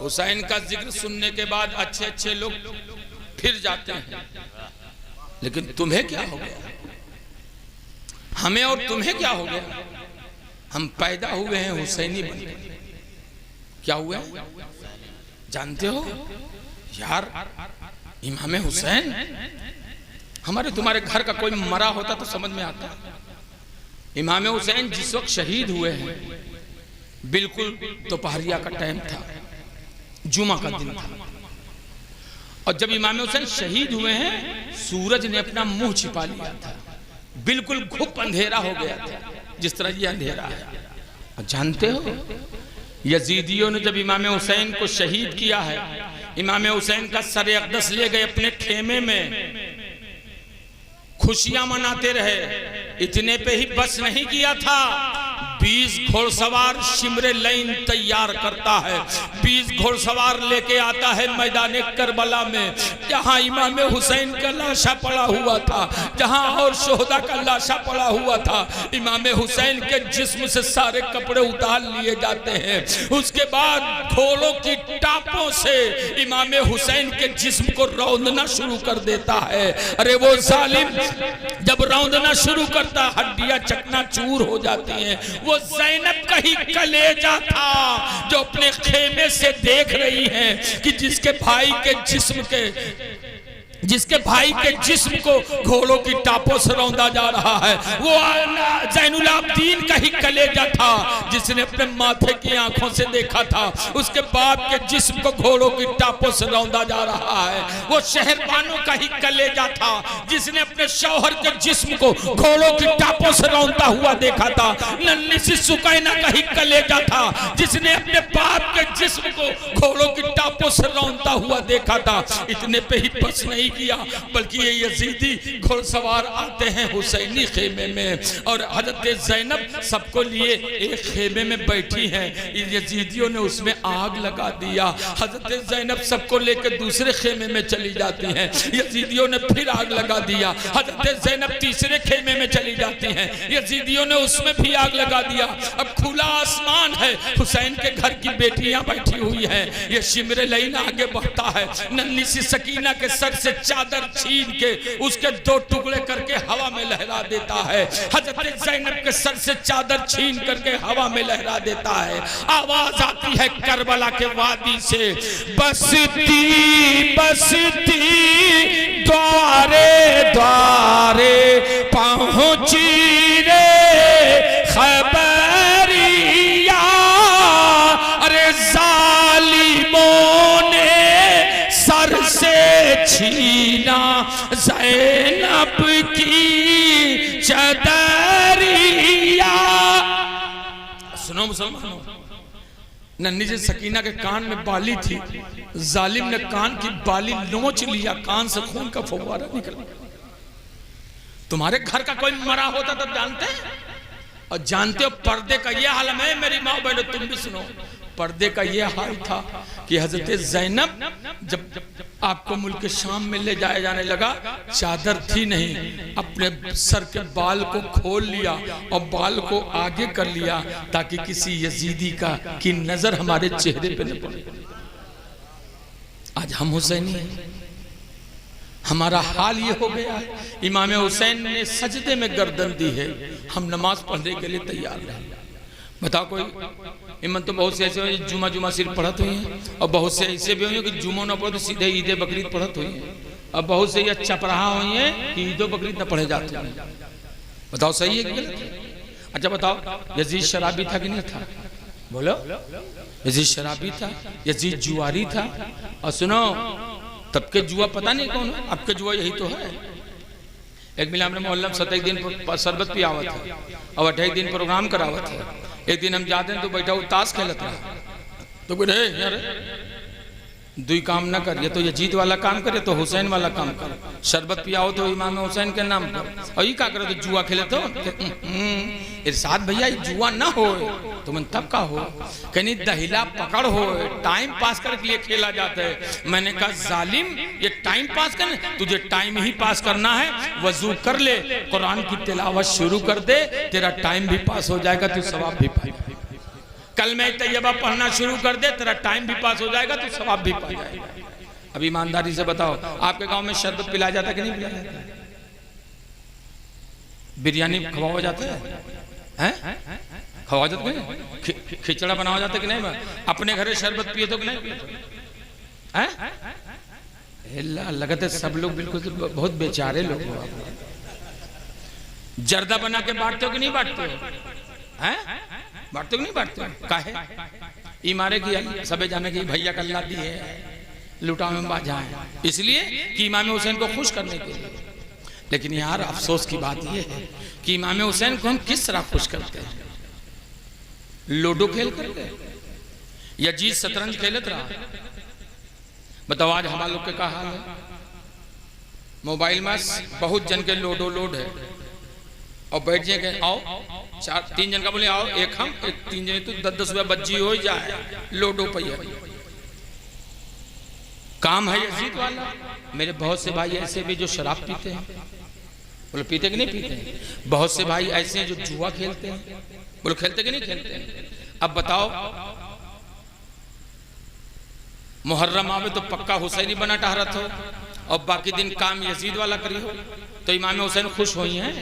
हुसैन का जिक्र सुनने के बाद अच्छे अच्छे लोग फिर जाते हैं, लेकिन तुम्हें क्या हो गया? हमें और तुम्हें क्या हो गया? हम पैदा हुए हैं हुसैनी बनकर। क्या हुआ जानते हो यार? इमाम हुसैन, हमारे तुम्हारे घर का कोई मरा होता तो समझ में आता। इमाम हुसैन जिस वक्त शहीद हुए हैं, बिल्कुल दोपहरिया का टाइम था, जुमा का दिन था, और जब इमाम हुसैन शहीद हुए हैं सूरज ने अपना मुंह छिपा लिया था, बिल्कुल घुप अंधेरा हो गया था, जिस तरह ये अंधेरा है। और जानते हो यजीदियों ने जब इमाम हुसैन को शहीद किया है, इमाम हुसैन का सर अक़दस ले गए अपने खेमे में, खुशियां मनाते रहे। इतने पे ही बस नहीं किया था, 20 घोड़सवार शिमरे लाइन तैयार करता है, 20 घोड़सवार लेके आता है मैदान करबला में, जहां इमाम हुसैन का लाशा पड़ा हुआ था, जहां और शोहदा का लाशा पड़ा हुआ था। इमाम हुसैन के जिस्म से सारे कपड़े उतार लिए जाते हैं। उसके बाद घोड़ों की टापों से इमाम हुसैन के जिस्म को रौंदना शुरू कर देता है। अरे वो जालिम जब रौंदना शुरू करता, हड्डियां चकनाचूर हो जाती हैं। वो ज़ैनब का ही कलेजा था जो अपने खेमे से देख रही है कि जिसके भाई के जिस्म को घोड़ों की टापों से रौंदा जा रहा है, वो ज़ैनुल आबदीन का ही कलेजा था जिसने अपने माथे की आंखों से देखा था उसके बाप के जिस्म को घोड़ों की टापों से रौंदा जा रहा है। वो शहरबानों का ही कलेजा था जिसने अपने शौहर के जिस्म को घोड़ों की टापों से रौंदा हुआ देखा था। नन्ही सी सुकैना का ही कलेजा था जिसने अपने बाप के जिस्म को घोड़ों की टापों से रौंदा हुआ देखा था। इतने पे ही बस नहीं किया, बल्कि ये यजीदी घोड़सवार आते हैं हुसैनी खेमे में, और हजरत ज़ैनब सबको लिए एक खेमे में बैठी हैं। यजीदियों ने उसमें आग लगा दिया। हजरत ज़ैनब सबको लेकर दूसरे खेमे में चली जाती हैं, यजीदियों ने फिर आग लगा दिया। हजरत ज़ैनब तीसरे खेमे में चली जाती हैं, यजीदियों ने उसमें भी आग लगा दिया। अब खुला आसमान है, हुसैन के घर की बेटियां बैठी हुई हैं, ये शिमरे लाइन आगे बढ़ता है। नन्ही सी सकीना के सर से चादर छीन के उसके 2 टुकड़े करके हवा में लहरा देता है। हजरत ज़ैनब के सर से चादर छीन करके हवा में लहरा देता है। आवाज आती है करबला के वादी से, बसती बसती द्वारे द्वारे पहुंची रे खबरिया, अरे जालिमों ने सर से छीना ज़ैनब की चदरिया। सुनो मुसलमानों, नन्ही से सकीना के कान में बाली थी, जालिम ने कान की बाली नोच लिया, कान से खून का फव्वारा निकला। तुम्हारे घर का कोई मरा होता तो जानते हैं? और जानते हो पर्दे का ये हाल है, मेरी माँ बहनों तुम भी सुनो, पर्दे का ये हाल था कि हजरत ज़ैनब जब आपको मुल्क शाम में ले जाया जाने लगा, चादर थी नहीं, अपने सर के बाल को खोल लिया और बाल को आगे कर लिया ताकि किसी यजीदी की नजर हमारे चेहरे पे न पड़े। आज हम हुसैनी हैं, हमारा हाल ये हो गया है। इमाम हुसैन ने सजदे में गर्दन दी है, हम नमाज पढ़ने के लिए तैयार नहीं। बताओ कोई इमन तो बहुत से ऐसे हुए जुमा जुमा सिर्फ पढ़त हुई हैं, और बहुत से ऐसे भी हुए कि जुमो न पढ़ो तो सीधे ईद बकरीद पढ़त हुई हैं, और बहुत से ये चपराहा हुई हैं कि ईद बकरीद न पढ़े जाते हैं। बताओ सही है कि गलत है? अच्छा बताओ, यजीद शराबी था कि नहीं था? बोलो, यजीद शराबी था, यजीद जुआरी था। और सुनो, तब के जुआ पता नहीं कौन है, अब के जुआ यही तो है। एक मिला हमने मोहल्ला में 27 दिन शरबत पियावत है और 28 दिन प्रोग्राम करावत है। एक दिन हम जाते हैं तो बैठा वो ताश खेलता है, तो बोले यार दुई काम ना कर, ये तो यजीद वाला काम करे तो हुसैन वाला काम कर, शरबत पियाओ तो इमाम हुसैन के नाम पर, और ये क्या करे तो जुआ खेले तो इरशाद भैया ये जुआ ना हो तो मन तब का हो, कहीं दहिला पकड़ हो, टाइम पास करने के लिए खेला जाता है। मैंने कहा जालिम ये टाइम पास करने, तुझे टाइम ही पास करना है, वजू कर ले, कुरान की तिलावत शुरू कर दे, तेरा टाइम भी पास हो जाएगा, तू सवाब भी पाएगा। कलमे तैयबा पढ़ना शुरू कर दे, तेरा टाइम भी पास हो जाएगा, तो सवाब भी पा जाएगा। अब ईमानदारी से बताओ, आपके गांव में शरबत पिलाया जाता है कि नहीं पिलाया जाता है? बिरयानी खवाया जाता है? खवा जाता है? खिचड़ा बनाया जाता है कि नहीं? अपने घरे शरबत पिए तो कि नहीं पिए? लगते सब लोग बिल्कुल बहुत बेचारे लोग हो। जर्दा बना के बांटते हो कि नहीं बांटते हो? बांटते हो कि नहीं बांटते हो? काहे? इमारे की सबे जाने की भैया कल्ला दी है, लुटा में बाजा है, इसलिए कि इमाम हुसैन को खुश करने के लिए। लेकिन यार अफसोस की बात यह है कि इमाम हुसैन को हम किस तरह खुश करते हैं? लूडो खेल करके, यजीद शतरंज खेलत रहा। बताओ आज हमारे लोग के का हाल है? मोबाइल में बहुत जन के लूडो लोड है और बैठ जाए आओ, चार तीन जन का बोले आओ, एक हम एक तीन जन, तो 10-10 रुपया बज्जी हो जाए, लूडो पहिया काम है यजीद वाला। मेरे बहुत से भाई ऐसे भी जो शराब पीते हैं, बोलो पीते कि नहीं पीते हैं? बहुत से भाई ऐसे हैं जो जुआ खेलते हैं, बोलो खेलते कि नहीं खेलते हैं? अब बताओ, मुहर्रम आवे तो पक्का हुसैनी बना टहरत हो और बाकी दिन काम यजीद वाला करी हो, तो इमाम हुसैन खुश हुई हैं।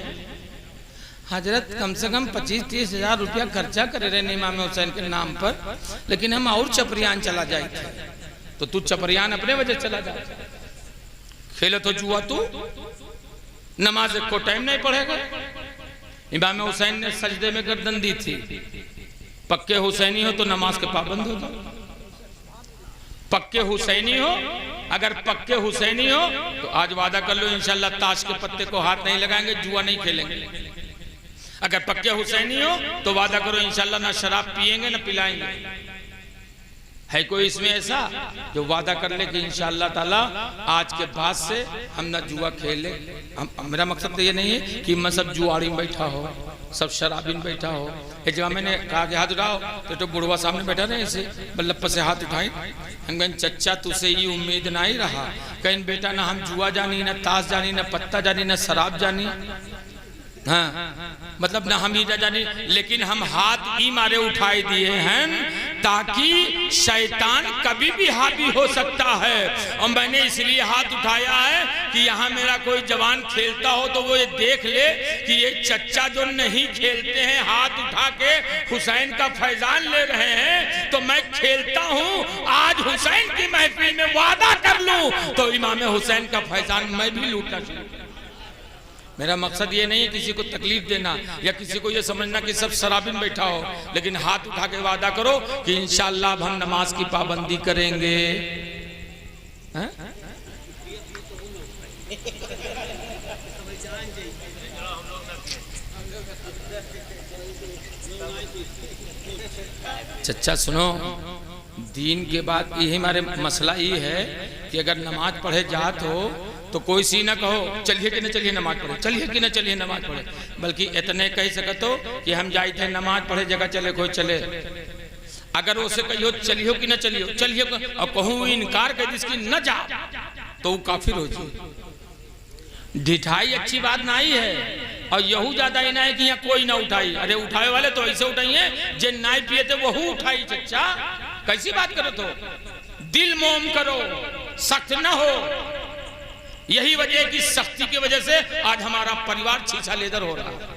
हजरत कम से कम 25-30 हजार रुपया खर्चा करे रहे इमाम हुसैन के नाम पर, लेकिन हम और चपरियान चला जाए थे। तो तू चपरियान अपने वजह चला जा, खेले तो जुआ तू, नमाज को टाइम नहीं पढ़ेगा। इमाम हुसैन ने सजदे में गर्दन दी थी। पक्के हुसैनी हो तो नमाज के पाबंद हो जाओ। पक्के हुसैनी हो, अगर पक्के हुसैनी हो तो आज वादा कर लो इंशाल्लाह ताश के पत्ते को हाथ नहीं लगाएंगे, जुआ नहीं खेलेंगे। अगर पक्के हुसैनी हो तो वादा करो इंशाल्लाह ना शराब पिएंगे ना पिलाएंगे। है कोई इसमें ऐसा जो वादा कर ले कि इंशाअल्लाह ताला आज के बाद से हम ना जुआ खेले? मेरा मकसद तो ये नहीं है कि मैं सब जुआरी में बैठा हो, सब शराबी में बैठा हो। एक जगह मैंने कहा कि हाथ उठाओ, तो बुढ़वा सामने बैठा रहे, ऐसे बल्लप्पा से हाथ उठाए। हम कहें चच्चा तुझसे ये उम्मीद ना ही रहा, कहीं बेटा ना हम जुआ जानी, ना ताश जानी, ना पत्ता जानी, ना शराब जानी, हाँ मतलब ना हम ही जानी, लेकिन हम हाथ ही मारे उठाए दिए हैं ताकि शैतान कभी भी हावी हो सकता है। और मैंने इसलिए हाथ उठाया है कि यहाँ मेरा कोई जवान खेलता हो तो वो ये देख ले कि ये चच्चा जो नहीं खेलते हैं हाथ उठा के हुसैन का फैजान ले रहे हैं, तो मैं खेलता हूँ, आज हुसैन की महफिल में वादा कर लूं तो इमाम हुसैन का फैजान मैं भी लूटना शुरू। मेरा मकसद ये नहीं है किसी को तकलीफ देना या किसी को ये समझना कि सब शराबी में बैठा हो, लेकिन हाथ उठा के वादा करो कि इंशाअल्लाह हम नमाज की पाबंदी करेंगे। चच्चा सुनो, दीन के बाद यही हमारे मसला ये है कि अगर नमाज पढ़े जात हो तो कोई सी ना कहो चलिए कि न चलिए नमाज पढ़े, चलिए कि न चलिए नमाज पढ़े, बल्कि इतने कह सकते हो कि हम जाए थे नमाज पढ़े जगह चले कोई चले। अगर उसे कहियो चलियो कि न चलियो, चलिए और कहूँ इनकार कर जिसकी न जा तो वो काफिर हो जाए। ढिठाई अच्छी बात नहीं है और यहू ज्यादा ही ना है कि यहाँ कोई ना उठाई। अरे उठाए वाले तो ऐसे उठाइए जे नाई पिए थे वहू उठाई। चच्चा कैसी बात करो, तो दिल मोम करो, सख्त ना हो। यही वजह है कि सख्ती की वजह से आज हमारा परिवार छीछा लेदर हो रहा है।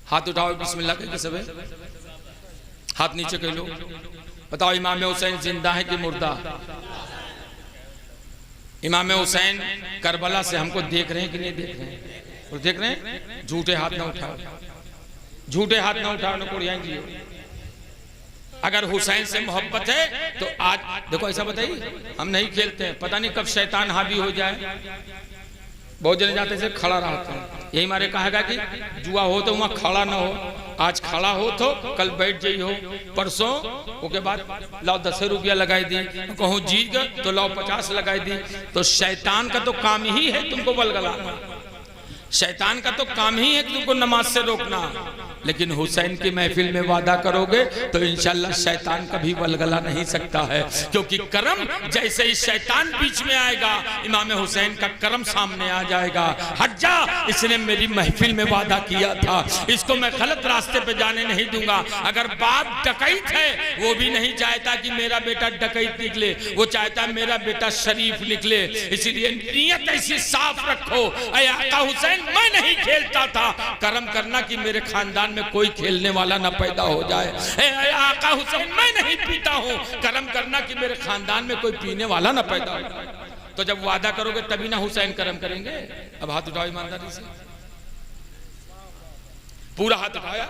हाथ उठाओ बिस्मिल्लाह कह के सबे, हाथ नीचे कह लो। बताओ इमाम हुसैन जिंदा है कि मुर्दा? इमाम हुसैन करबला से हमको देख रहे हैं कि नहीं देख रहे हैं? और देख रहे हैं। झूठे हाथ ना उठाओ, झूठे हाथ ना उठाओ, न कोड़ियाएंगे। अगर हुसैन से मोहब्बत है तो आज देखो ऐसा बताइए, हम नहीं खेलते हैं, पता नहीं कब शैतान हावी हो जाए। बहुत जने जाते से खड़ा रहते हैं, यही मारे कहेगा कि जुआ हो तो वहां खड़ा ना हो, आज खड़ा हो तो कल बैठ जाइए हो, परसों उसके बाद लाओ 10 रुपया लगाई दी, कहूँ जीत गए तो लाओ 50 लगाई दी। तो शैतान का तो काम ही है तुमको बलगलाना, शैतान का तो काम ही है तुमको नमाज से रोकना। लेकिन हुसैन की महफिल में वादा करोगे तो इंशाल्लाह शैतान कभी वलगला नहीं सकता है, क्योंकि करम जैसे ही शैतान बीच में आएगा इमाम हुसैन का करम सामने आ जाएगा। हट जा, इसने मेरी महफिल में वादा किया था, इसको मैं गलत रास्ते पे जाने नहीं दूंगा। अगर बाप डकैत है वो भी नहीं चाहता कि मेरा बेटा डकैत निकले, वो चाहता है मेरा बेटा शरीफ निकले। इसीलिए नियत ऐसी साफ रखो, ऐ आका हुसैन मैं नहीं खेलता था, करम करना कि मेरे खानदान में कोई खेलने वाला ना पैदा हो जाए। ऐ आका हुसैन मैं नहीं पीता हूँ, करम करना कि मेरे खानदान में कोई पीने वाला ना पैदा हो जाए। तो जब वादा करोगे तभी ना हुसैन करम करेंगे। अब हाथ उठाओ ईमानदारी से, पूरा हाथ उठाया,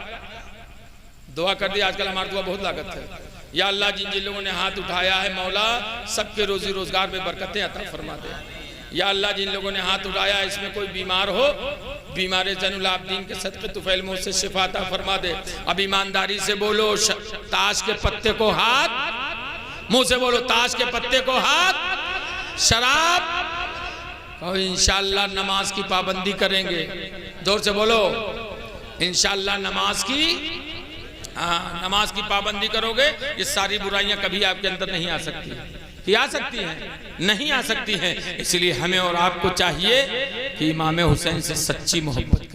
दुआ कर दी। आजकल हमारी दुआ बहुत लागत है। या अल्लाह जिन जिन लोगों ने हाथ उठाया है मौला सबके रोजी रोजगार में बरकतें अता फरमा दे। या अल्लाह जिन लोगों ने हाथ उठाया इसमें कोई बीमार हो, बीमार ज़ैनुल आबिदीन के सदक़े तुफ़ैल मुँह से शिफा अता फरमा दे। अब ईमानदारी से बोलो, ताश के पत्ते को हाथ, मुंह से बोलो ताश के पत्ते को हाथ, शराब और इंशाअल्लाह नमाज की पाबंदी करेंगे। जोर से बोलो इंशाअल्लाह नमाज की, हाँ नमाज की पाबंदी करोगे, ये सारी बुराइयां कभी आपके अंदर नहीं आ सकती। कि आ सकती हैं? नहीं आ सकती हैं। इसलिए हमें और आपको चाहिए कि इमाम हुसैन से सच्ची मोहब्बत